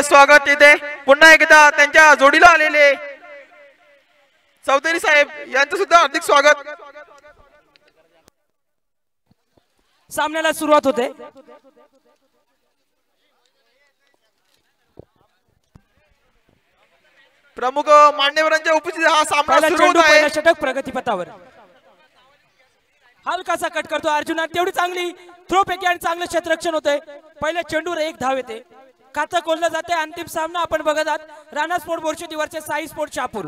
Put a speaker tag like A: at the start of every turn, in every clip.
A: स्वागत येते पुन्हा एकदा त्यांच्या जोडीला आलेले चौधरी साहेब यांचं सुद्धा हार्दिक स्वागत।
B: सामन्याला सुरुवात होते।
A: प्रमुख मान्यवरांच्या उपस्थितीत हा सामना सुरू होत आहे।
B: षटक प्रगतीपथावर हलकासा कट करतो अर्जुन आणि तेवढी चांगली थ्रो पैकी आणि चांगलं क्षेत्ररक्षण होते। पहिल्या चेंडूवर एक धाव येते, खातं खोललं जाते। अंतिम सामना आपण बघत आहात राणा स्पोर्ट बोर्शेतीवरचे साई स्पोर्ट शहापूर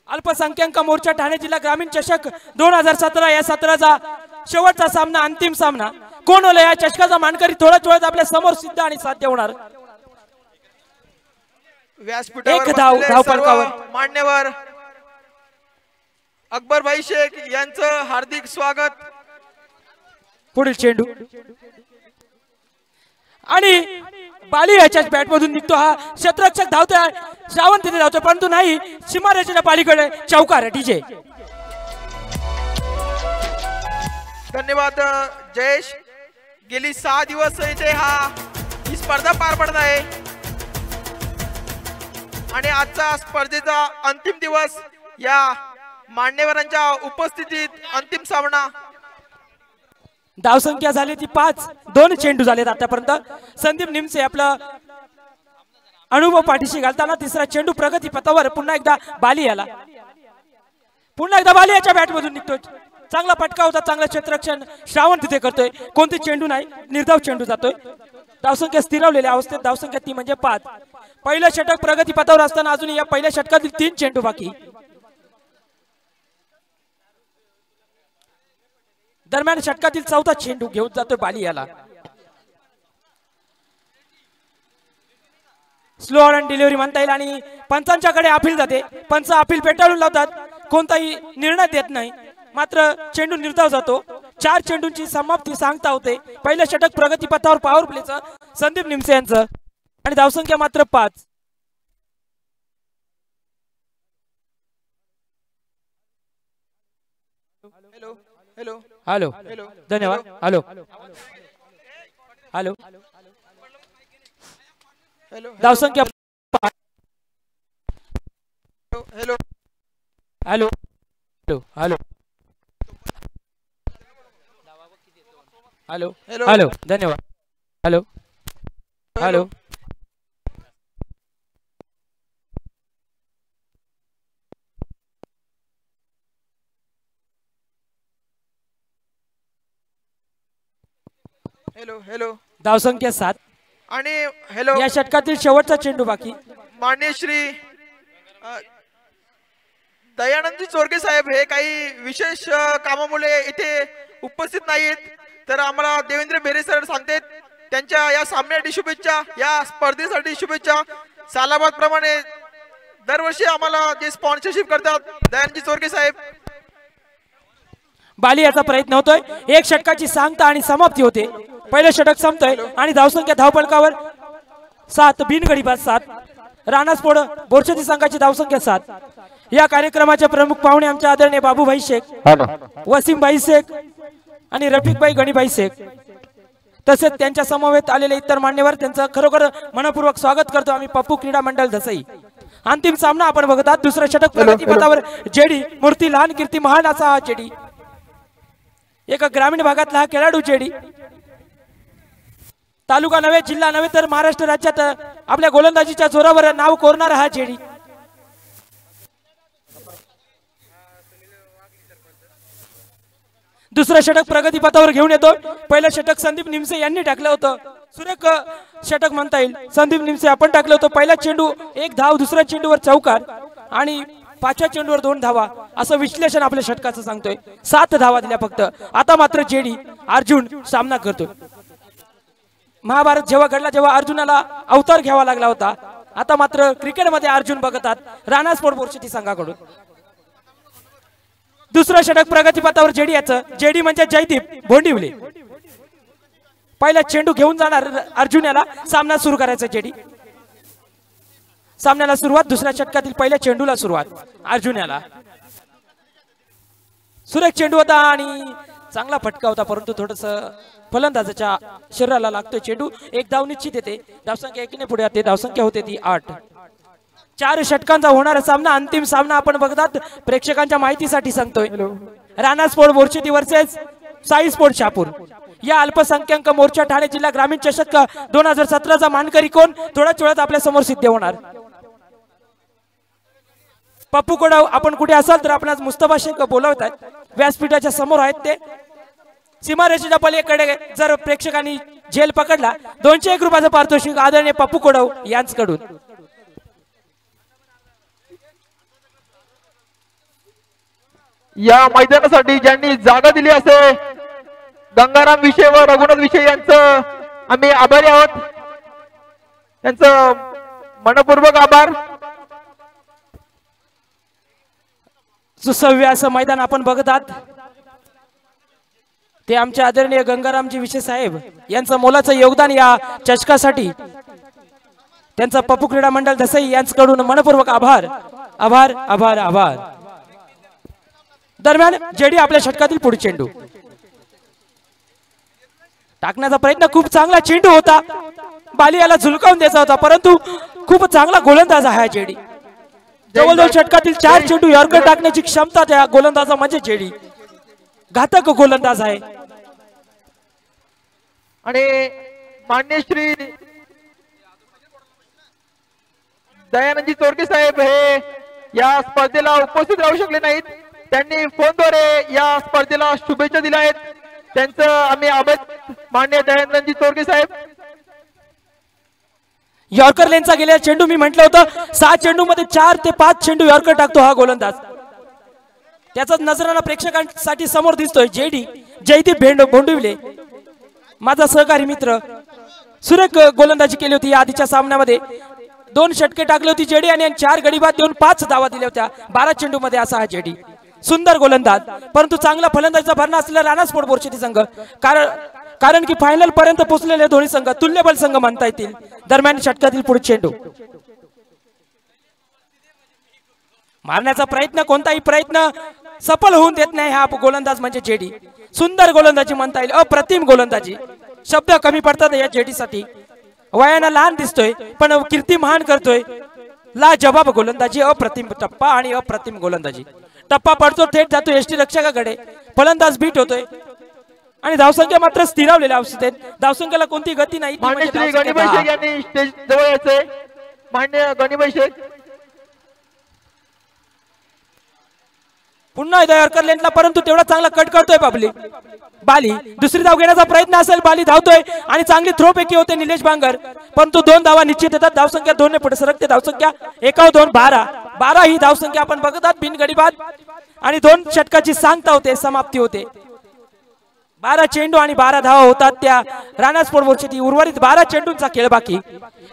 B: अल्पसंख्याक मोर्चा ठाणे जिल्हा ग्रामीण चषक 2017 या सत्राचा शेवटचा सामना अंतिम सामना कोण होईल या चषकाचा मानकरी थोडा आपल्या समोर सिद्ध आणि साध्य होणार।
A: व्यासपीठावर धाव फलकावर मान्यवर अकबरभाई शेख यांचं हार्दिक स्वागत।
B: पुढील चेंडू आणि बाली याच्या बॅट मधून निघतो, हा क्षेत्ररक्षक धावतोय, श्रावण तिथे धावतोय परंतु नाही सीमारेषेच्या पालीकडे चौकार डीजे।
A: धन्यवाद जयेश। गेली 6 दिवस इथे ही स्पर्धा पार पडत आहे आणि आजचा स्पर्धेचा अंतिम दिवस या मान्यवरांच्या उपस्थितीत अंतिम सामना।
B: धावसंख्या झाली ती 5, 2 चेंडू झालेत आतापर्यंत। संदीप निमसे आपला अनुभव पाठीशी घालताना तिसरा चेंडू प्रगती पथावर पुन्हा एकदा बाली याला याच्या बॅट मधून निघतोय, चांगला फटका होता, चांगलं क्षेत्ररक्षण श्रावण तिथे करतोय, कोणते चेंडू नाही निर्धाव चेंडू जातोय। धावसंख्या स्थिरवलेल्या अवस्थेत, धावसंख्या ती म्हणजे 5। पहिलं षटक प्रगती पथावर असताना अजून या पहिल्या षटकातील 3 चेंडू बाकी। दरम्यान षटकातील 4था चेंडू घेऊन जातोय बाली याला। स्लो ऑन डिलिव्हरी म्हणता येईल आणि पंचांच्याकडे अपील जाते, पंच अपील फेटाळून लावतात, कोणताही निर्णय देत नाही, मात्र चेंडू निर्धाव जातो। 4 चेंडूंची समाप्ती सांगता होते। पहिलं षटक प्रगती पथावर पॉवर प्लेचं संदीप निमसे यांचं आणि धावसंख्या मात्र 5।
A: हॅलो हॅलो
B: हॅलो धन्यवाद। हॅलो हॅलो धावसंख्या
A: hello
B: hello hello hello hello धन्यवाद। हॅलो हॅलो
A: हॅलो हॅलो
B: धावसंख्या 7
A: आणि हॅलो
B: या षटकातील शेवटचा चेंडू बाकी।
A: मान्य श्री दयानंदजी चोरगे साहेब हे काही विशेष कामामुळे इथे उपस्थित नाहीत, तर आम्हाला देवेंद्र बेरे सर सांगतात त्यांच्या या सामन्यासाठी शुभेच्छा, या स्पर्धेसाठी शुभेच्छा। सालाबाद प्रमाणे दरवर्षी आम्हाला जे स्पॉन्सरशिप करतात दयानंदजी चोरगे साहेब।
B: बाली याचा प्रयत्न होतोय, एक षटकाची सांगता आणि समाप्ती होते। पहिलं षटक संपतोय आणि धावसंख्या धावफलकावर 7, बिनगडी बाद 7। राणा स्पोर्ट बोर्शेती संघाची धावसंख्या 7। या कार्यक्रमाचे प्रमुख पाहुणे आमचे आदरणीय बाबूभाई शेख, वसीमभाई शेख आणि रफिकभाई गणीभाई शेख, तसेच त्यांच्या समवेत आलेले इतर मान्यवर, त्यांचं खरोखर मनपूर्वक स्वागत करतो आम्ही पप्पू क्रीडा मंडळ धसई। अंतिम सामना आपण बघत आहात। दुसरं षटक प्रगती पथावर जेडी मूर्ती लहान कीर्ती महान असा हा जेडी, एका ग्रामीण भागातला हा खेळाडू जेडी, तालुका नव्हे जिल्हा नव्हे तर महाराष्ट्र राज्यात आपल्या गोलंदाजीच्या जोरावर नाव कोरणारा हा जेडी। दुसरं षटक प्रगती पथावर घेऊन येतो। पहिलं षटक संदीप निमसे यांनी टाकलं होतं, सुरेख षटक म्हणता येईल, संदीप निमसे आपण टाकलं होतं। पहिला चेंडू 1 धाव, दुसऱ्या चेंडूवर चौकार आणि 5व्या चेंडूवर 2 धावा, असं विश्लेषण आपल्या षटकाचं सांगतोय। 7 धावा दिल्या फक्त। आता मात्र जेडी अर्जुन सामना करतोय। महाभारत जेव्हा घडला जेव्हा अर्जुनाला अवतार घ्यावा लागला होता, आता मात्र क्रिकेटमध्ये अर्जुन बघतात राणा स्पोर्ट बोर्शेती संघाकडून। दुसरं षटक प्रगती पथावर जेडी याचं, जेडी म्हणजे जयदीप भोंडिवले। पहिला चेंडू घेऊन जाणार अर्जुन याला, सामना सुरू करायचा जेडी। सामन्याला सुरुवात, दुसऱ्या षटकातील पहिल्या चेंडूला सुरुवात अर्जुन याला। सुरेख चेंडू होता आणि चांगला फटका होता, परंतु थोडस फलंदाजाच्या शरीराला लागतोय चेंडू. एक धाव निश्चित येते. धावसंख्या एकीने पुढे येते. धावसंख्या होते ती 8. 4 षटकांचा होणारा सामना, अंतिम सामना आपण बघतात. प्रेक्षकांच्या माहितीसाठी सांगतोय, Rana sport Borsheti versus Sai sport Shahapur. या अल्पसंख्याक मोर्चा ठाणे जिल्हा ग्रामीण चषक 2017 चा मानकरी कोण थोड्याच वेळात आपल्या समोर सिद्ध होणार. पप्पू कोडाव, आपण कुठे असाल तर आपण आज मुस्तफा शेख बोलवत आहेत, व्यासपीठाच्या समोर आहेत ते. सीमारेषेच्या पलीकडे जर प्रेक्षकांनी झेल पकडला 201 रुपयाचं पारितोषिक आदरणीय पप्पू कोडाव यांच्याकडून.
A: या मैदानासाठी ज्यांनी जागा दिली असे गंगाराम विषय व रघुनाथ विषय यांचं आम्ही आभारी आहोत. त्यांचं मनपूर्वक आभार.
B: सुसव्य असं मैदान आपण बघत आहात. ते आमचे आदरणीय गंगारामजी विषय साहेब यांचं मोलाचं योगदान या चषकासाठी. त्यांचा पप्पू क्रीडा मंडळ दसई यांच्याकडून मनपूर्वक आभार आभार आभार आभार. दरम्यान जेडी आपल्या षटकातील पुढे चेंडू टाकण्याचा प्रयत्न. खूप चांगला चेंडू होता. बाली याला झुलकावून द्यायचा होता, परंतु खूप चांगला गोलंदाज आहे जेडी. जवळजवळ षटकातील 4 चेंडू यॉर्कर टाकण्याची क्षमता त्या गोलंदाजा म्हणजे जेडी. घातक गोलंदाज आहे.
A: आणि मान्य श्री दयानंदजी चोरके साहेब हे या स्पर्धेला उपस्थित राहू शकले नाहीत. त्यांनी फोनद्वारे या स्पर्धेला शुभेच्छा दिल्या आहेत. त्यांचं आम्ही आभार मान्य दयानंदजी चोरके साहेब.
B: यॉर्कर लेनचा गेलेला चेंडू मी म्हटलं होतं 6 चेंडू मध्ये 4 ते 5 चेंडू यॉर्कर टाकतो हा गोलंदाज. त्याचाच नजराना प्रेक्षकांसाठी समोर दिसतोय. जेडी जयदीप भोंडिवले माझा सहकारी मित्र सुरेख गोलंदाजी केली होती. या आधीच्या सामन्यामध्ये 2 षटके टाकली होती जेडी आणि 4 गडी बाद देऊन 5 धावा दिल्या होत्या 12 चेंडू मध्ये. असा हा जेडी सुंदर गोलंदाज, परंतु चांगला फलंदाजीचा भरणा असलेला राणा स्पोर्ट बोरशेती संघ. कारण की फायनल पर्यंत पोहोचलेले दोन्ही संघ तुल्यबल संघ म्हणता येतील. दरम्यान षटकातील पुढे चेंडू मारण्याचा प्रयत्न, कोणताही प्रयत्न सफल होऊन देत नाही हा गोलंदाज म्हणजे जेडी. सुंदर गोलंदाजी म्हणता येईल, अप्रतिम गोलंदाजी. शब्द कमी पडतात या जेडीसाठी. वयानं लहान दिसतोय पण कीर्ती महान करतोय. लाजवाब गोलंदाजी, अप्रतिम टप्पा आणि अप्रतिम गोलंदाजी. टप्पा पडतो, थेट जातो एसटी रक्षकाकडे. फलंदाज बीट होतोय आणि धावसंख्या मात्र स्थिरावलेल्या अवस्थेत. धावसंख्येला कोणती गती नाही.
A: मान्य श्री गणेश शेख यांनी स्टेज जवळ यायचंय. मान्य गणेश शेख
B: पुन्हा यॉर्कर लेनला, परंतु तेवढा चांगला कट करतोय बाली. दुसरी धाव घेण्याचा प्रयत्न असेल. बाली धावतोय आणि चांगली थ्रो पैकी होते निलेश बांगर, परंतु 2 धावा निश्चित येतात. धावसंख्या 2 ने पुढे सरकते. धावसंख्या 1-2 12 ही धावसंख्या आपण बघत आहात. बिनगडी बाद आणि 2 षटकाची सांगता होते, समाप्ती होते. 12 चेंडू आणि 12 धावा होतात त्या राणा स्पोर्ट बोरशेती. उर्वरित 12 चेंडूंचा खेळ बाकी.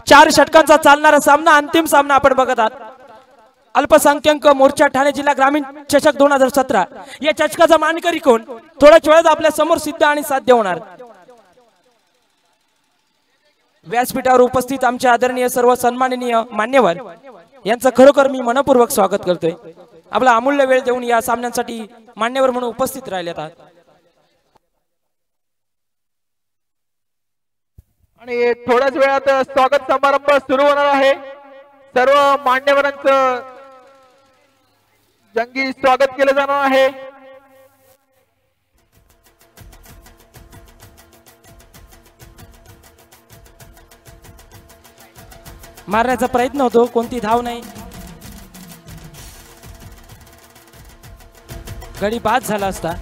B: 4 षटकांचा चालणारा सामना, अंतिम सामना आपण बघत आहात. अल्पसंख्याक मोर्चा ठाणे जिल्हा ग्रामीण चषक 2017. या चषकाचा मानकरी कोण थोड्याच वेळात आपल्या समोर सिद्ध आणि साध्य होणार. व्यासपीठावर उपस्थित आमचे आदरणीय सर्व सन्माननीय मान्यवर यांचं खरोखर मी मनपूर्वक स्वागत करतोय. आपला अमूल्य वेळ देऊन या सामन्यांसाठी मान्यवर म्हणून उपस्थित राहिलेत.
A: आणि थोड्याच वेळात स्वागत समारंभ सुरू होणार आहे. सर्व मान्यवरांचं जंगी स्वागत केलं जाणार आहे.
B: मारण्याचा प्रयत्न होतो, कोणती धाव नाही. गडी बाद झाला असता.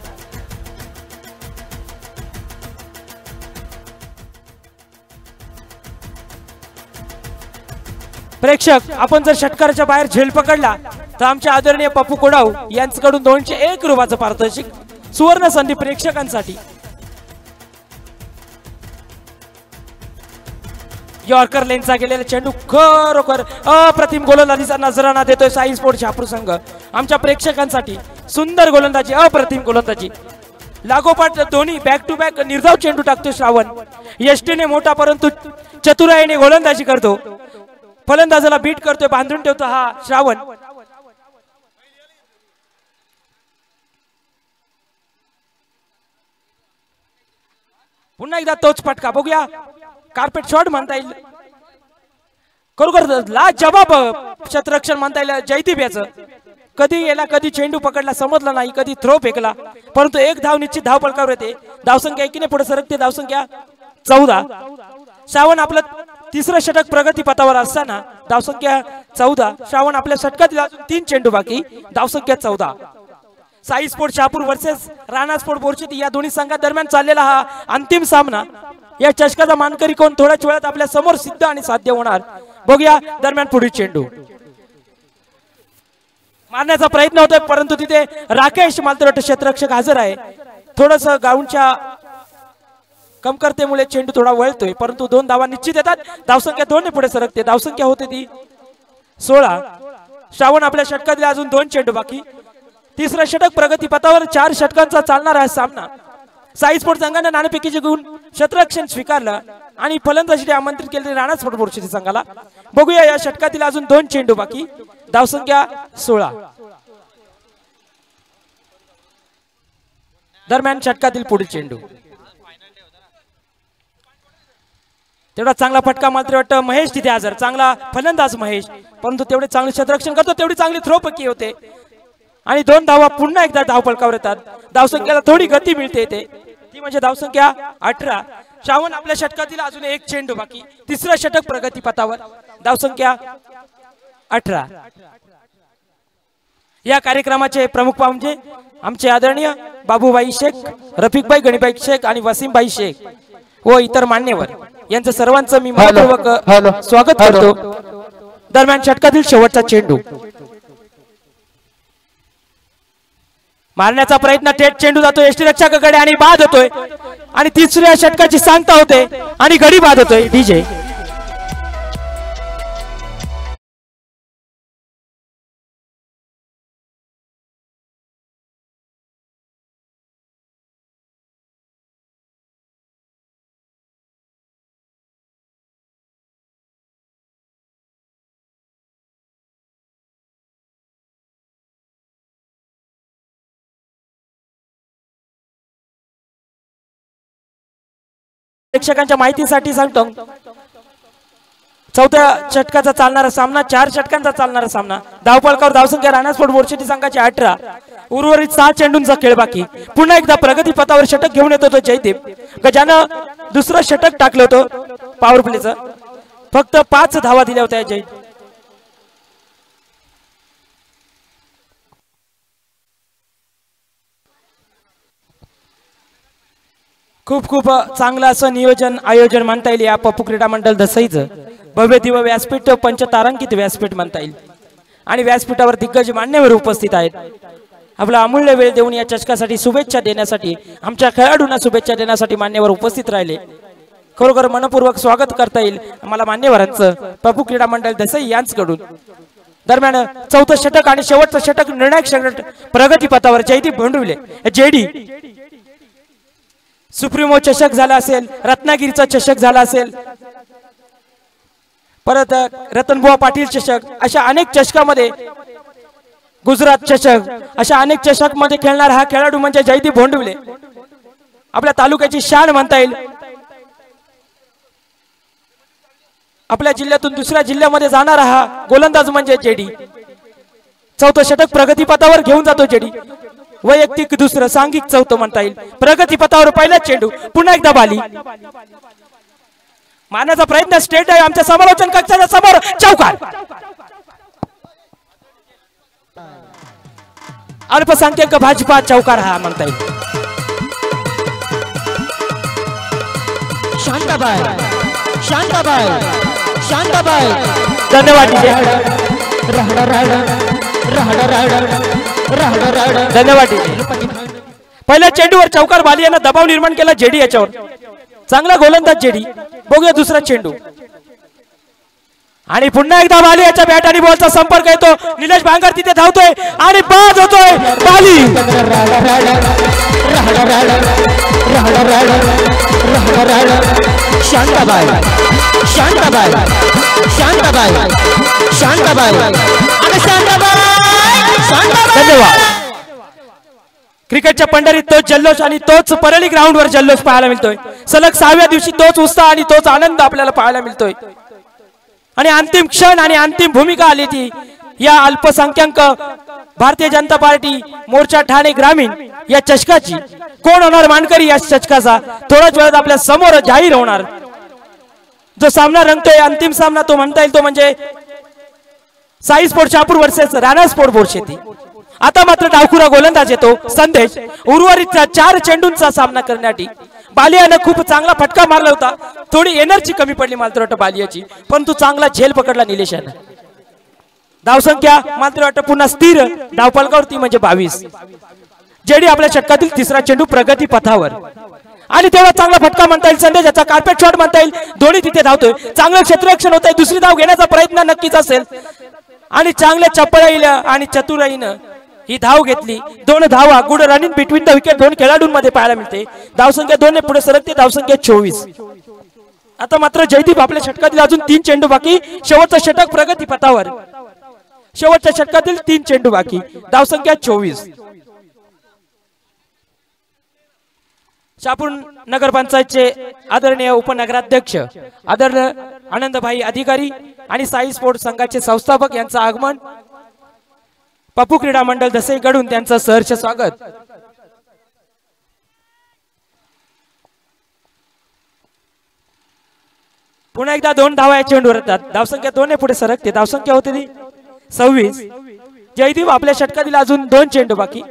B: प्रेक्षक, आपण जर षटकाराच्या बाहेर झेल पकडला तर आमच्या आदरणीय पप्पू कोडाव यांच्याकडून 201 रुपयाचं पारितोषिक सुवर्ण संधी प्रेक्षकांसाठी. यॉर्कर लेनचा गेलेला चेंडू खरोखर अप्रतिम गोलंदाजीचा नजराणा देतोय साई स्पोर्ट शहापूर संघ. आमच्या प्रेक्षकांसाठी सुंदर गोलंदाजी, अप्रतिम गोलंदाजी. लागोपाठ दोन्ही बॅक टू बॅक निर्धाव चेंडू टाकतो श्रावण. यष्टीने मोठा परंतु चतुराईने गोलंदाजी करतो. फलंदाजाला बीट करतोय, बांधून ठेवतो हा श्रावण. पुन्हा एकदा तोच फटका बघूया. कार्पेट शॉट म्हणता येईल, खरोखर लाजवाब क्षेत्ररक्षण म्हणता येईल जयदीप याचं. कधी गेला, कधी चेंडू पकडला समजला नाही, कधी थ्रो फेकला, परंतु एक धाव निश्चित धाव फलकावर येते. धावसंख्या एकीने पुढे सरकते, धावसंख्या 14. श्रावण आपलं तिसरं षटक प्रगती पथावर असताना धावसंख्या 14. श्रावण आपल्या षटकातील अजून 3 चेंडू बाकी, धावसंख्या 14. Sai sport Shahapur versus Rana sport Borsheti या दोन्ही संघादरम्यान चाललेला हा अंतिम सामना. या चषकाचा मानकरी कोण थोड्याच वेळात आपल्या समोर सिद्ध आणि साध्य होणार. बघूया दरम्यान पुढील चेंडू मारण्याचा प्रयत्न होतोय, परंतु तिथे राकेश मालतरट क्षेत्ररक्षक हजर आहे. थोडस ग्राउंडच्या कमतरतेमुळे चेंडू थोडा वळतोय, परंतु 2 धावा निश्चित येतात. धावसंख्या 2 ने पुढे सरकते, धावसंख्या होते ती 16. श्रावण आपल्या षटकातील अजून 2 चेंडू बाकी. तिसरं षटक प्रगती पथावर 4 षटकांचा चालणारा सामना. साई स्पोर्ट संघाने नाणेफेकीचे गुण क्षेत्ररक्षण स्वीकारलं आणि फलंदाजीसाठी आमंत्रित केले राणा स्पोर्ट बोरशेती संघाला. बघूया या षटकातील अजून 2 चेंडू बाकी, धावसंख्या 16. दरम्यान षटकातील पुढील चेंडू तेवढा चांगला फटका मात्र वाटतं महेश तिथे हजर. चांगला फलंदाज महेश, परंतु तेवढे चांगले क्षेत्ररक्षण करतो, तेवढी चांगली थ्रो पक्की होते आणि 2 धावा पुन्हा एकदा धाव फलकावर येतात. धावसंख्येला थोडी गती मिळते ती म्हणजे धावसंख्या 18. श्रावण आपल्या षटकातील अजून 1 चेंडू बाकी. तिसरं षटक प्रगती पथावर, धावसंख्या 18. या कार्यक्रमाचे प्रमुख पाहुणे आमचे आदरणीय बाबूभाई शेख, रफिकभाई गणीभाई शेख आणि वसीमभाई शेख व इतर मान्यवर यांचं सर्वांचं मी मनपूर्वक स्वागत करतो. दरम्यान षटकातील शेवटचा चेंडू मारण्याचा प्रयत्न, थेट चेंडू जातोय यष्टीरक्षकाकडे आणि बाद होतोय आणि तिसऱ्या षटकाची सांगता होते आणि गडी बाद होतोय. डीजे प्रेक्षकांच्या माहितीसाठी सांगतो, 4थ्या षटकाचा चालणारा सामना, 4 षटकांचा चालणारा सामना. धावफलकावर धावसंख्या राणा स्पोर्ट बोरशेती संघाची 18. उर्वरित 6 चेंडूंचा खेळ बाकी. पुन्हा एकदा प्रगती पथावर षटक घेऊन येतो तो जयदीप, ज्यानं दुसरं षटक टाकलं होतं पॉवर प्लेचं. फक्त 5 धावा दिल्या होत्या जयदीप. खूप खूप चांगलं असं नियोजन आयोजन म्हणता येईल या पप्पू क्रीडा मंडळ दसईचं. भव्य दिव्य व्यासपीठ, पंचतारांकित व्यासपीठ म्हणता येईल आणि व्यासपीठावर दिग्गज मान्यवर उपस्थित आहेत. आपला अमूल्य वेळ देऊन या चषकासाठी शुभेच्छा देण्यासाठी, आमच्या खेळाडूंना शुभेच्छा देण्यासाठी मान्यवर उपस्थित राहिले. खरोखर मनपूर्वक स्वागत करता येईल आम्हाला मान्यवरांचं पप्पू क्रीडा मंडळ दसई यांच्याकडून. दरम्यान 4थं षटक आणि शेवटचं षटक, निर्णायक षटक प्रगती पथावर जयदीप भोंडविले जेडी. सुप्रीमो चषक झाला असेल, रत्नागिरीचा चषक झाला असेल, परत रतनबुवा पाटील चषक, अशा अनेक चषकामध्ये, गुजरात चषक, अशा अनेक चषक मध्ये खेळणारा हा खेळाडू म्हणजे जयदीप भोंडविले. आपल्या तालुक्याची शान म्हणता येईल. आपल्या जिल्ह्यातून दुसऱ्या जिल्ह्यामध्ये जाणारा हा गोलंदाज म्हणजे जेडी. 4थं षटक प्रगती पथावर घेऊन जातो जेडी. वैयक्तिक दुसरं, सांघिक 4थं म्हणता येईल. प्रगती पथावर पहिला चेंडू, पुन्हा एकदा बाली मारण्याचा प्रयत्न. स्टेट आहे आमच्या समालोचन कक्षाच्या समोर, चौकार. अल्पसंख्याक भाजपा चौकार हा म्हणता येईल.
C: शांताबाई, शांताबाई, शांताबाई.
B: धन्यवाद. धन्यवाद. पहिल्या चेंडूवर चौकार, बाली यांना दबाव निर्माण केला जेडी याच्यावर. चांगला गोलंदाज जेडी. बघूया दुसरा चेंडू आणि पुन्हा एकदा बाली याच्या बॅट आणि बॉलचा संपर्क येतो. निलेश भांगर तिथे धावतोय आणि बाद होतोय. बाली
C: शांताबाई, शांताबाई, शांताबाई, शांताबाई आणि शांताबाई.
B: धन्यवाद. क्रिकेटच्या पंढरीत तोच जल्लोष आणि तोच परळी ग्राउंडवर जल्लोष पाहायला मिळतोय. सलग 6व्या दिवशी तोच उत्साह आणि तोच आनंद आपल्याला पाहायला मिळतोय. आणि अंतिम क्षण आणि अंतिम भूमिका आली ती या अल्पसंख्याक भारतीय जनता पार्टी मोर्चा ठाणे ग्रामीण या चषकाची. कोण होणार मानकरी या चषकाचा थोड्याच वेळात आपल्या समोर जाहीर होणार. जो सामना रंगतोय अंतिम सामना तो म्हणता येईल तो म्हणजे Sai sport Shahapur versus Rana sport Borsheti. आता मात्र डावखुरा गोलंदाज येतो संदेश. उर्वरित 4 चेंडूंचा सामना करण्यासाठी बालियानं खूप चांगला फटका मारला होता. थोडी एनर्जी कमी पडली मात्र वाटतं बालियाची, परंतु चांगला झेल पकडला निलेशानं. धावसंख्या मात्र वाटतं पुन्हा स्थिर धावफलकावरती म्हणजे 22. जेडी आपल्या षटकातील 3रा चेंडू प्रगती पथावर आणि तेव्हा चांगला फटका म्हणता येईल संदेशाचा. कार्पेट शॉट म्हणता येईल. दोन्ही तिथे धावतोय. चांगलं क्षेत्ररक्षण होत आहे. दुसरी धाव घेण्याचा प्रयत्न नक्कीच असेल आणि चांगल्या चपळाईला आणि चतुराईनं ही धाव घेतली. 2 धावा good running between the wicket 2 खेळाडूंमध्ये पाहायला मिळते. धावसंख्या 2 ने पुढे सरकते. धावसंख्या 24. आता मात्र जयदीप आपल्या षटकातील अजून 3 चेंडू बाकी. शेवटचं षटक प्रगती पथावर. शेवटच्या षटकातील 3 चेंडू बाकी. धावसंख्या 24. शहापूर नगरपंचायतचे आदरणीय उपनगराध्यक्ष आदरणीय आनंदभाई अधिकारी आणि साई स्पोर्ट्स संघाचे संस्थापक यांचं आगमन. पप्पू क्रीडा मंडळ दसईकडून त्यांचं सहर्ष स्वागत. पुन्हा एकदा 2 धावा या चेंडूवर येतात. धावसंख्या 2 ने पुढे सरकते. धावसंख्या होती ती 26. जयदीप आपल्या षटकातील अजून 2 चेंडू बाकी.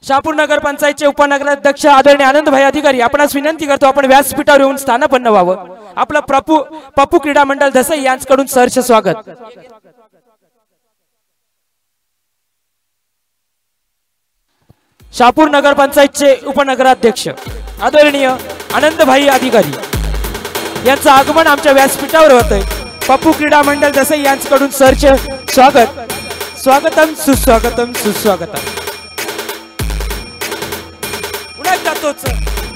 B: शहापूर नगर पंचायतचे उपनगराध्यक्ष आदरणीय आनंदभाई अधिकारी आपणास विनंती करतो आपण व्यासपीठावर येऊन स्थानापन्न व्हावं. आपलं पप्पू क्रीडा मंडळ दसई यांच्याकडून सहर्ष स्वागत. शहापूर नगर पंचायतचे उपनगराध्यक्ष आदरणीय आनंदभाई अधिकारी यांचं आगमन आमच्या व्यासपीठावर होतंय. पप्पू क्रीडा मंडळ दसई यांच्याकडून सहर्ष स्वागत. स्वागतम सुस्वागतम सुस्वागतम.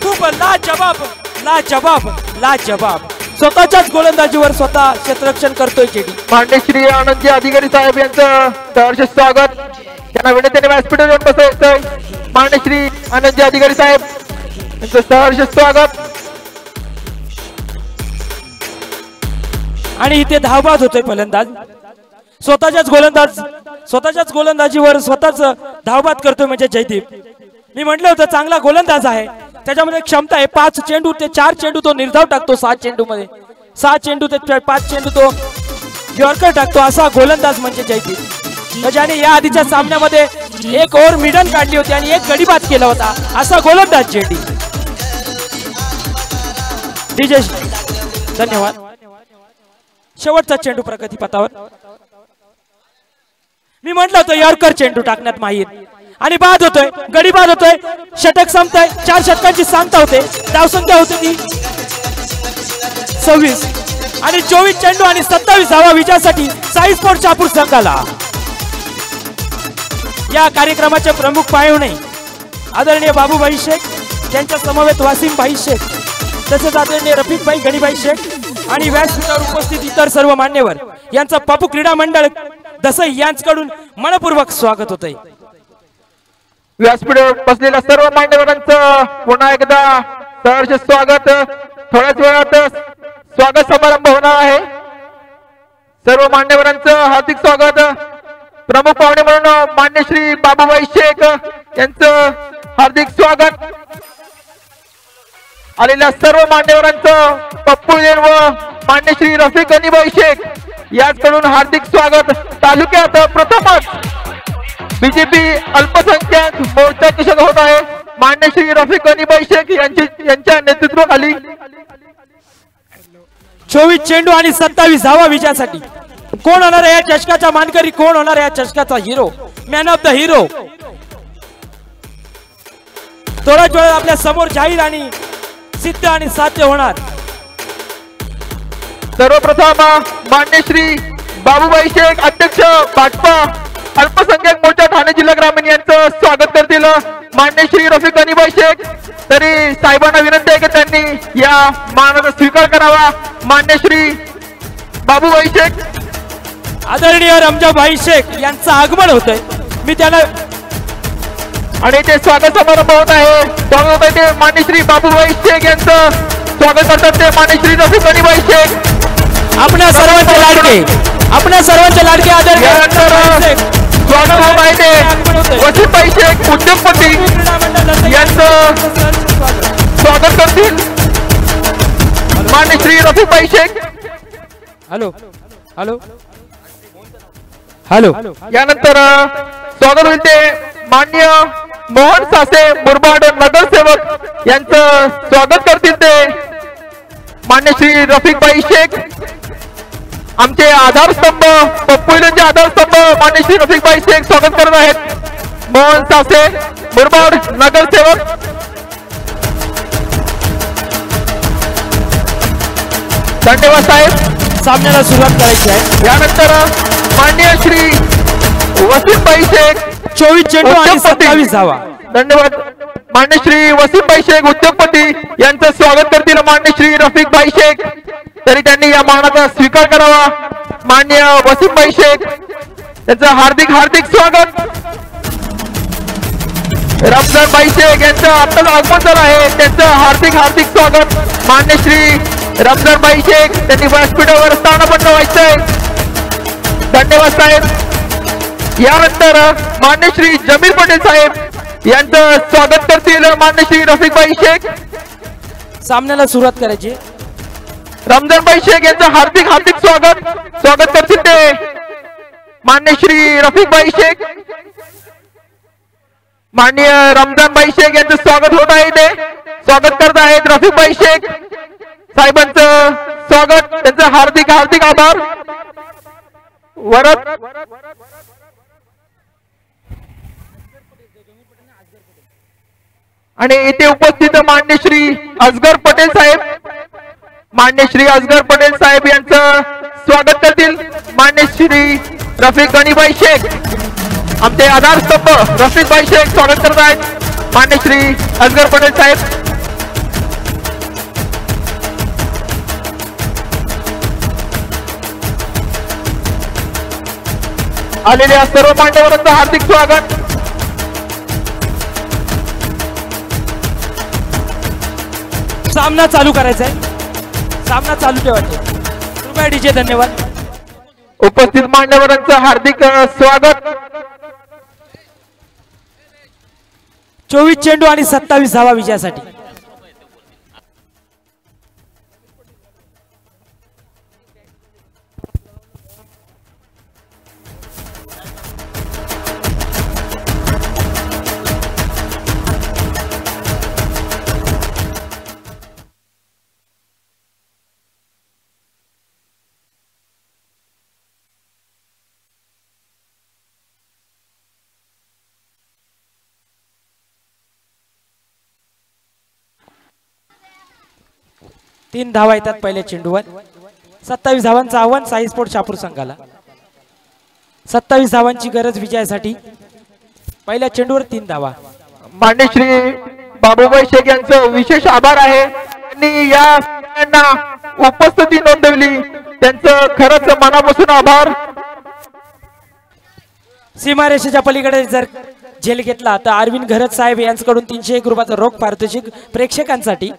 B: खूप लाजवाब लाजवाब लाजवाब स्वतःच्याच गोलंदाजीवर स्वतः क्षेत्ररक्षण करतोय जेडी.
A: मान्य श्री आनंदजी अधिकारी साहेब यांचं सहर्ष स्वागत. त्यांना विनंतीने व्यासपीठावर येऊन बसायचं. मान्य श्री आनंदजी अधिकारी साहेब यांचं सहर्ष स्वागत.
B: आणि इथे धावबाद होतोय फलंदाज. स्वतःच्याच गोलंदाजीवर स्वतःच धावबाद करतोय म्हणजे जयदीप. मी म्हटलं होतं चांगला गोलंदाज आहे. त्याच्यामध्ये क्षमता आहे. 5 चेंडू ते 4 चेंडू तो निर्धाव टाकतो. 6 चेंडू मध्ये 6 चेंडू ते 5 चेंडू तो यॉर्कर टाकतो. असा गोलंदाज म्हणजे जयदीप. त्याच्याने या आधीच्या सामन्यामध्ये 1 ओव्हर मिडन काढली होती आणि 1 गडी बाद केला होता. असा गोलंदाज जेडी. डीजे धन्यवाद. शेवटचा चेंडू प्रगती पथावर. मी म्हटलं होतं यॉर्कर चेंडू टाकण्यात माहीर आणि बाद होतोय. गडी बाद होतोय. षटक संपतंय. 4 षटकांची सांगता होते. धावसंख्या होती ती 26 आणि 24 चेंडू आणि 27 धावा विजयासाठी साई स्पोर्ट शहापूर संघाला. या कार्यक्रमाचे प्रमुख पाहुणे आदरणीय बाबूभाई शेख, त्यांच्या समवेत वासिम भाई शेख, तसेच आदरणीय रफिक भाई गणीभाई शेख आणि व्यासपीठावर उपस्थित इतर सर्व मान्यवर यांचं पप्पू क्रीडा मंडळ दसई यांच्याकडून मनपूर्वक स्वागत होतंय.
A: व्यासपीठावर बसलेल्या सर्व मान्यवरांचं पुन्हा एकदा सहर्ष स्वागत. थोड्याच वेळात स्वागत समारंभ होणार आहे. सर्व मान्यवरांचं हार्दिक स्वागत. प्रमुख पाहुणे म्हणून मान्य श्री बाबूभाई शेख यांचं हार्दिक स्वागत. आलेल्या सर्व मान्यवरांचं पप्पू व मान्य श्री रफिक गणीभाई शेख याचकडून हार्दिक स्वागत. तालुक्यात प्रथमच बीजेपी अल्पसंख्याक मोर्चा चषक होत आहे. मान्य श्री रफिक गणीभाई शेख यांच्या नेतृत्वाखाली
B: 24 चेंडू आणि 27 धावा विजयासाठी. कोण होणार आहे या चषकाचा मानकरी? कोण होणार आहे या चषकाचा hero? Man of the hero थोड्याच वेळात आपल्या समोर जाहीर आणि सिद्ध आणि साध्य होणार.
A: सर्वप्रथम मान्य श्री बाबूभाई शेख अध्यक्ष भाजपा अल्पसंख्याक मोर्चा ठाणे जिल्हा ग्रामीण यांचं स्वागत करतील. मान्य श्री रफिक गणीभाई शेख तरी साहेबांना विनंती आहे की त्यांनी या मानाचा स्वीकार करावा. मान्य श्री बाबूभाई शेख
B: आदरणीय रमजाभाई शेख यांचं आगमन होतंय. मी त्यांना
A: आणि ते स्वागत समारंभ होत आहे. स्वागत होत आहे ते मान्य श्री बाबूभाई शेख यांचं स्वागत करतात ते मान्य श्री रफिक गणीभाई शेख.
B: आपल्या सर्वांचे लाडके आदरणीय
A: स्वागत होत आहे ते वसीमभाई शेख उद्योगपती यांचं स्वागत करतील मान्य Shri Rafikbhai Shaikh.
B: Hello hello hello.
A: यानंतर स्वागत होईल ते मान्य मोहन सासे मुरबाड नगरसेवक यांचं स्वागत करतील ते मान्य श्री रफिकभाई शेख. आमचे आधारस्तंभ पप्पूचे आधारस्तंभ मान्य श्री रफिकभाई शेख स्वागत करत आहेत. मोहन सासे मुरबाड नगरसेवक. धन्यवाद साहेब.
B: सामन्याला सुरुवात करायची आहे.
A: यानंतर मान्य श्री वसीमभाई शेख
B: 24 चेंडू आणि 27 धावा.
A: धन्यवाद. मान्य श्री वसीमभाई शेख उद्योगपती यांचं स्वागत करतील मान्य श्री रफिकभाई शेख. तरी त्यांनी या मानाचा स्वीकार करावा. मान्य वसीमभाई शेख त्यांचं हार्दिक हार्दिक स्वागत. रमजानभाई शेख यांचं आत्ताच आगमन झालं आहे. त्यांचं हार्दिक हार्दिक स्वागत. मान्य श्री रमजानभाई शेख त्यांनी व्यासपीठावर स्थानपन्न व्हायचंय. धन्यवाद साहेब. यानंतर मान्य श्री जमीर पटेल साहेब यांचं स्वागत करतील मान्य श्री रफिकभाई शेख.
B: सामन्याला सुरुवात करायची.
A: रमजानभाई शेख यांचं हार्दिक हार्दिक स्वागत करतील ते मान्य श्री रफिकभाई शेख. मान्य रमजानभाई शेख यांचं स्वागत होत आहे. ते स्वागत करत आहेत रफिकभाई शेख साहेबांचं स्वागत. त्यांचं हार्दिक हार्दिक आभार. वरद आणि इथे उपस्थित मान्य श्री असगर पटेल साहेब. मान्य श्री असगर पटेल साहेब यांचं स्वागत करतील मान्य श्री रफिक गणीभाई शेख. आमचे आधारस्तंभ रफिकभाई शेख स्वागत करत आहेत मान्य श्री असगर पटेल साहेब. आलेल्या सर्व मान्यवरांचं हार्दिक स्वागत.
B: सामना चालू करायचा आहे. सामना चालू ठेवायचा. कृपया डीजे. धन्यवाद.
A: उपस्थित मान्यवरांचं हार्दिक स्वागत.
B: 24 चेंडू आणि 27 धावा विजयासाठी. तीन धावा येतात पहिल्या चेंडूवर. 27 धावांचं आव्हान साई स्पोर्ट शहापूर संघाला. 27 धावांची गरज विजयासाठी. पहिल्या चेंडूवर 3 धावा.
A: मान्य श्री बाबूभाई शेख यांचं विशेष आभार आहे. त्यांनी या सगळ्यांना उपस्थिती नोंदवली. त्यांचं खरंच मनापासून आभार.
B: सीमारेषेच्या पलीकडे जर झेल घेतला तर अरविंद घरत साहेब यांच्याकडून 301 रुपयाचं रोख पारितोषिक प्रेक्षकांसाठी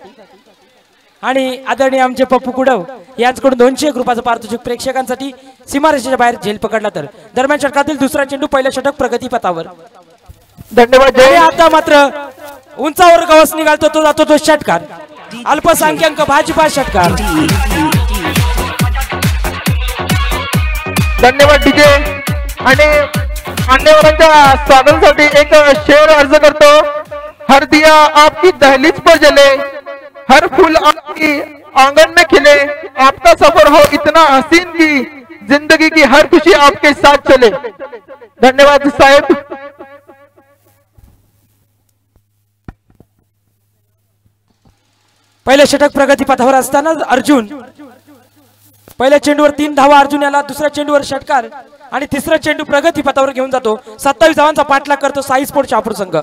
B: आणि आदरणीय आमचे पप्पू कुडव यांच्याकडून 201 रुपयाचं पारितोषिक प्रेक्षकांसाठी. सीमारेषेच्या बाहेर झेल पकडला तर. दरम्यान षटकातील दुसरा चेंडू पहिल्या षटक प्रगतीपथावर.
A: धन्यवाद.
B: आता मात्र उंचावर गवस निघालतो तो जातो तो षटकार. अल्पसंख्याक भाजपा षटकार.
A: धन्यवाद डीजे. आणि मान्यवरांच्या स्वागतासाठी एक शेर अर्ज करतो. हर दिया आपकी दहलीज पर जले, हर फूल आपकी आंगन में खिले, आपका सफर हो इतना हसीन की जिंदगी की हर खुशी आपके साथ चले. धन्यवाद साहेब.
B: पहिले षटक प्रगतीपथावर असताना अर्जुन पहिल्या चेंडूवर 3 धावा अर्जुन याला. दुसऱ्या चेंडूवर षटकार आणि तिसरा चेंडू प्रगतीपथावर घेऊन जातो. 27 धावांचा पाठलाग करतो साई स्पोर्ट शहापूर संघ.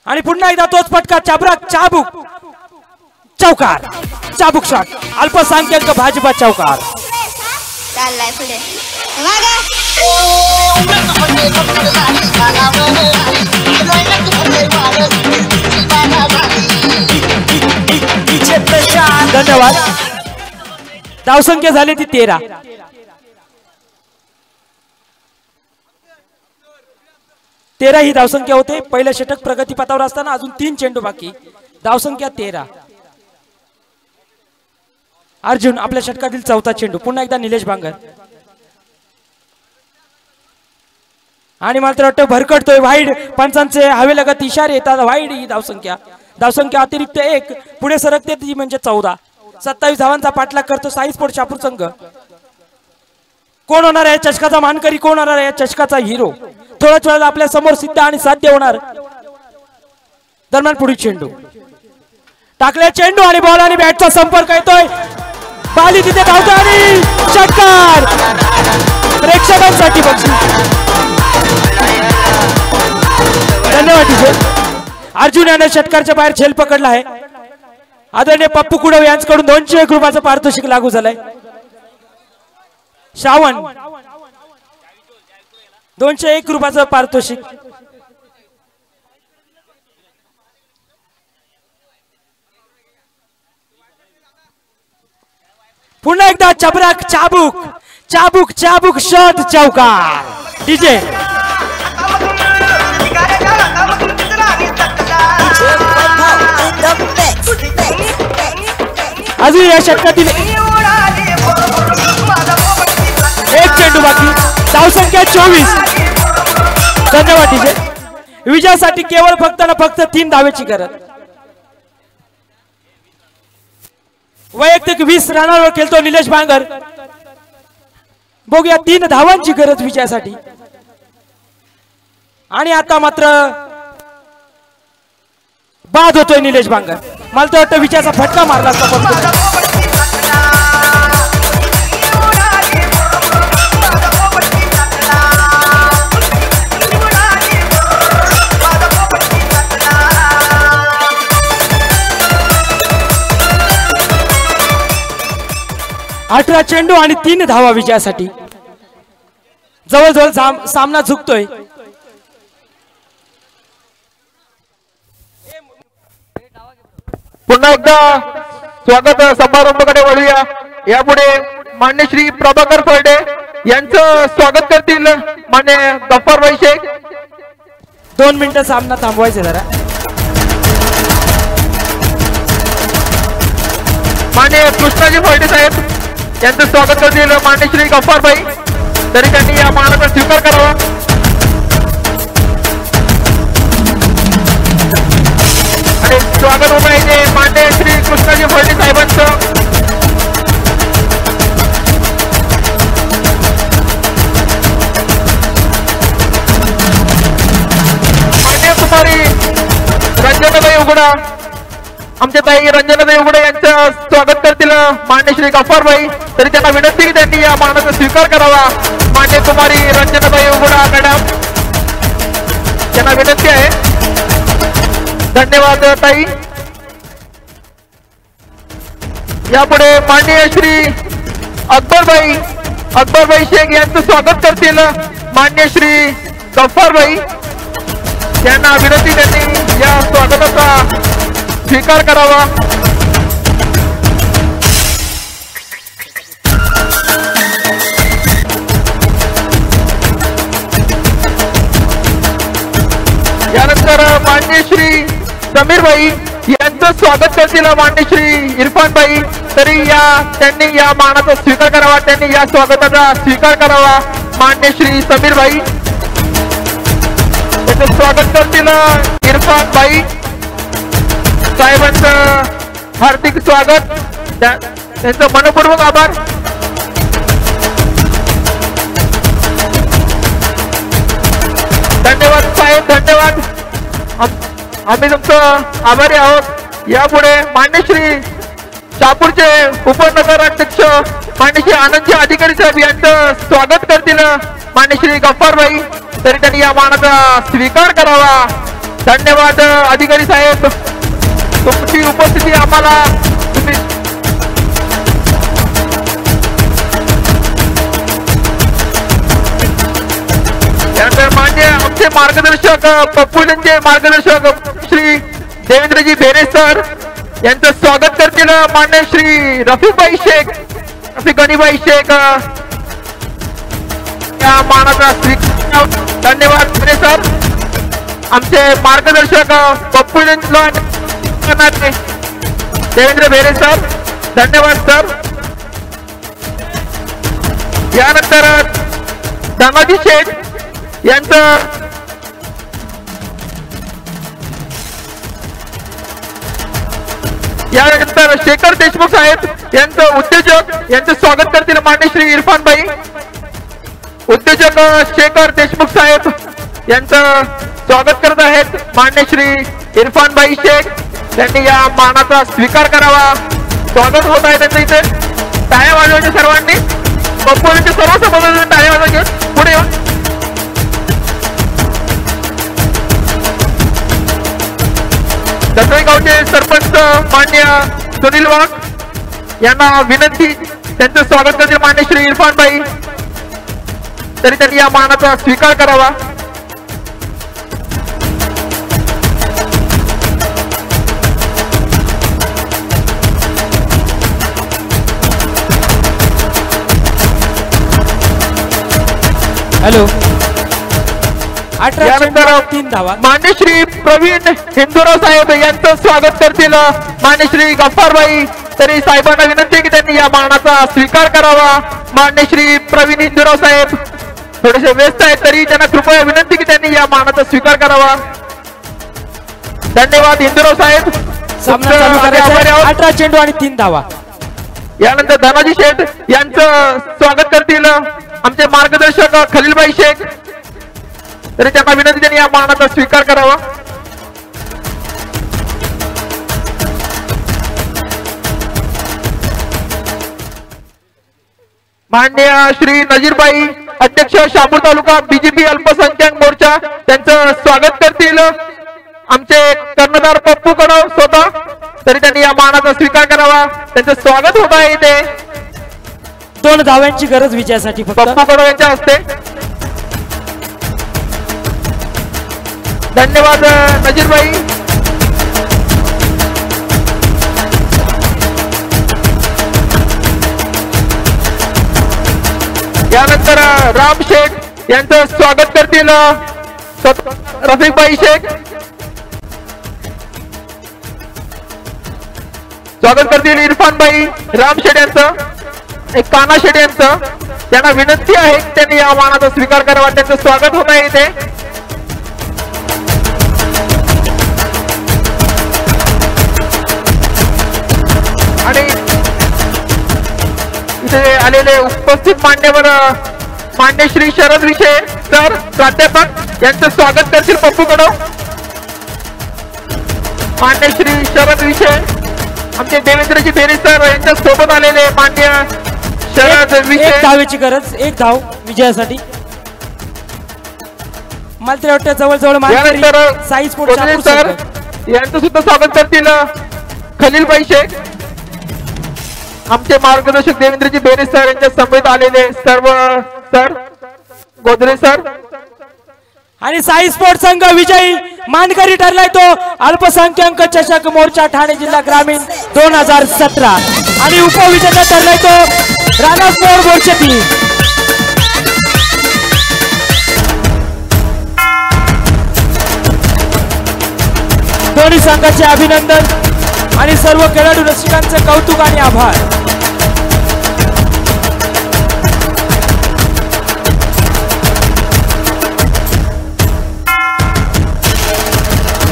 B: आणि पुन्हा एकदा तोच फटका. चाबराक चाबूक चौकार. चाबूक शॉट. अल्पसंख्याक भाजपा चौकार.
D: चाललाय पुढे मागे
B: धन्यवाद. धावसंख्या झाली ती 13. ही धावसंख्या होते. पहिलं षटक प्रगतीपथावर असताना अजून 3 चेंडू बाकी. धावसंख्या 13. अर्जुन आपल्या षटकातील 4था चेंडू. पुन्हा एकदा निलेश बांगर आणि मात्र वाटतं भरकटतोय. वाईड पंचांचे हवेलगत इशारे येतात. वाईड ही धावसंख्या अतिरिक्त 1 पुढे सरकते ती म्हणजे 14. 27 धावांचा पाठलाग करतो साई स्पोर्ट शापूर संघ. कोण होणार आहे चषकाचा मानकरी, कोण होणार आहे चषकाचा हिरो, थोड्याच वेळात आपल्या समोर सिद्ध आणि साध्य होणार. दरम्यान पुढील चेंडू टाकले. चेंडू आणि बॉल आणि बॅटचा संपर्क येतोय. बाली तिथे धावतो आणि षटकार. प्रेक्षकांसाठी बक्षीस. धन्यवाद टीचर. अर्जुन याने षटकारच्या बाहेर झेल पकडला आहे. आदरणीय पप्पू कुडव यांच्याकडून 201 रुपयाचं पारितोषिक लागू झालंय. श्रावण 201 रुपयाचं पारितोषिक. पुन्हा एकदा चबराक चाबूक चाबूक चाबूक शॉट चौकार. डीजे अजून या षटकातील 1 चेंडू बाकी. धावसंख्या 24. धन्यवाद डीजे. विजयासाठी केवळ फक्त 3 धावेची गरज. वैयक्तिक 20 रनावर खेळतो निलेश बांगर. बघूया 3 धावांची गरज विजयासाठी. आणि आता मात्र बाद होतोय निलेश बांगर. मला तर वाटतं विजयाचा फटका मारला असता. अठरा चेंडू आणि 3 धावा विजयासाठी. जवळजवळ सामना झुकतोय.
A: पुन्हा एकदा स्वागत समारंभाकडे वळूया. यापुढे मान्य श्री प्रभाकर फळडे यांचं स्वागत करतील मान्य गफ्फारभाई शेख.
B: 2 मिनिटं सामना थांबवायचे जरा.
A: मान्य कृष्णाजी फळडे साहेब यांचं स्वागत करतील मान्य श्री गफ्फारभाई. तरी त्यांनी या मानाचा स्वीकार करावा. आणि स्वागत होत आहे मान्य श्री कृष्णाजी फळडे साहेबांचं. मान्य कुमारी रंजनाबाई उघडा, आमच्या ताई रंजनाबाई उघडे यांचं स्वागत करतील मान्य श्री गफ्फारभाई. तरी त्यांना विनंती की त्यांनी या मानाचा स्वीकार करावा. मान्य कुमारी रंजनाबाई उघडा मॅडम त्यांना विनंती आहे. धन्यवाद ताई. यापुढे माननीय श्री अकबरभाई शेख यांचं स्वागत करतील मान्य श्री गफ्फारभाई. त्यांना विनंती त्यांनी या स्वागताचा स्वीकार करावा. यानंतर मान्य श्री समीरभाई यांचं स्वागत करतील मान्य श्री इरफानभाई. तरी त्यांनी या मानाचा स्वीकार करावा. त्यांनी या स्वागताचा स्वीकार करावा. मान्य श्री समीरभाई त्यांचं स्वागत करतील इरफानभाई साहेबांचं हार्दिक स्वागत. त्यांचं मनपूर्वक आभार. धन्यवाद साहेब, धन्यवाद. आम्ही तुमचं आभारी आहोत. यापुढे मान्य श्री शापूरचे उपनगराध्यक्ष मान्य श्री आनंदजी अधिकारी साहेब यांचं स्वागत करतील मान्य श्री गफ्फारभाई. तरी त्यांनी या मानाचा स्वीकार करावा. धन्यवाद अधिकारी साहेब, तुमची उपस्थिती आम्हाला आमचे मार्गदर्शक पप्पूजींचे मार्गदर्शक श्री देवेंद्रजी बेरे सर यांचं स्वागत करतील मान्य श्री रफीकभाई शेख रफीक गणीभाई शेख या मानाचा स्वीकार. धन्यवाद बेरे सर. आमचे मार्गदर्शक पप्पूजींना देवेंद्र बेरे सर. धन्यवाद सर. यानंतर दामाजी शेठ यांचं यानंतर शेखर देशमुख साहेब यांचं उद्योजक यांचं स्वागत करतील मान्य श्री इरफान भाई. उद्योजक शेखर देशमुख साहेब यांचं स्वागत करत आहेत मान्य श्री इरफान भाई शेख. त्यांनी या मानाचा स्वीकार करावा. स्वागत होत आहे त्यांचं इथे. टाळ्या वाजवायच्या सर्वांनी. पप्पूजींच्या सर्व सभासदांनी टाळ्या वाजवायच्या. पुढे या. दसरे गावचे सरपंच मान्य सुनील वाघ यांना विनंती. त्यांचं स्वागत करतील मान्य श्री इरफान भाई. तरी त्यांनी या मानाचा स्वीकार करावा.
B: हॅलो. 18
A: यानंतर
B: 3 धावा.
A: मान्य श्री प्रवीण हिंदुराव साहेब यांचं स्वागत करतील मान्य श्री गफ्फारभाई. तरी साहेबांना विनंती की त्यांनी या मानाचा स्वीकार करावा. मान्य श्री प्रवीण हिंदुराव साहेब थोडेसे व्यस्त आहेत तरी त्यांना कृपया विनंती की त्यांनी या मानाचा स्वीकार करावा. धन्यवाद हिंदुराव साहेब.
B: सामना चालू करायचा. 18 चेंडू आणि 3 धावा.
A: यानंतर धनाजी शेठ यांचं स्वागत करतील आमचे मार्गदर्शक खलीलभाई शेख. तरी त्यांना विनंती त्यांनी या मानाचा स्वीकार करावा. मान्य श्री नजीरभाई अध्यक्ष शापूर तालुका बीजेपी अल्पसंख्याक मोर्चा त्यांचं स्वागत करतील आमचे कर्णधार पप्पू कडव स्वतः. तरी त्यांनी या मानाचा स्वीकार करावा. त्यांचं स्वागत होत आहे इथे.
B: 2 धाव्यांची गरज विजयासाठी फक्त.
A: पप्पू कडव यांच्या हस्ते. धन्यवाद नजीरभाई. यानंतर राम शेख यांचं स्वागत करतील रफीकभाई शेख. स्वागत करतील इरफान भाई राम शेठ यांचं एक काना शेठ यांचं. त्यांना विनंती आहे त्यांनी या मानाचा स्वीकार करावा. त्यांचं स्वागत होत आहे इथे. आणि इथे आलेले उपस्थित मान्यवर मान्य श्री शरद विषय सर प्राध्यापक यांचं स्वागत करतील पप्पू कडव. मान्य श्री शरद विषय आमचे देवेंद्रजी बेरे सर यांच्या सोबत आलेले मान्य शरद विषय.
B: 1 धावेची गरज. 1 धाव विजयासाठी. मला तरी वाटतं जवळजवळ
A: यानंतर
B: साईज
A: सर यांचं सुद्धा स्वागत करतील खलीलभाई शेख. आमचे मार्गदर्शक देवेंद्रजी बेरे सर यांच्या समवेत आलेले सर्व सर गोदरे सर.
B: आणि साई स्पोर्ट संघ विजयी मानकरी ठरलाय तो अल्पसंख्याक चषक मोर्चा ठाणे जिल्हा ग्रामीण 2017. आणि उपविजेता ठरलाय तो राणा स्पोर्ट बोरचेती. दोन्ही संघाचे अभिनंदन आणि सर्व खेळाडू रसिकांचे कौतुक आणि आभार.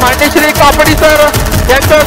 A: मान्य श्री कापडी सर यांचं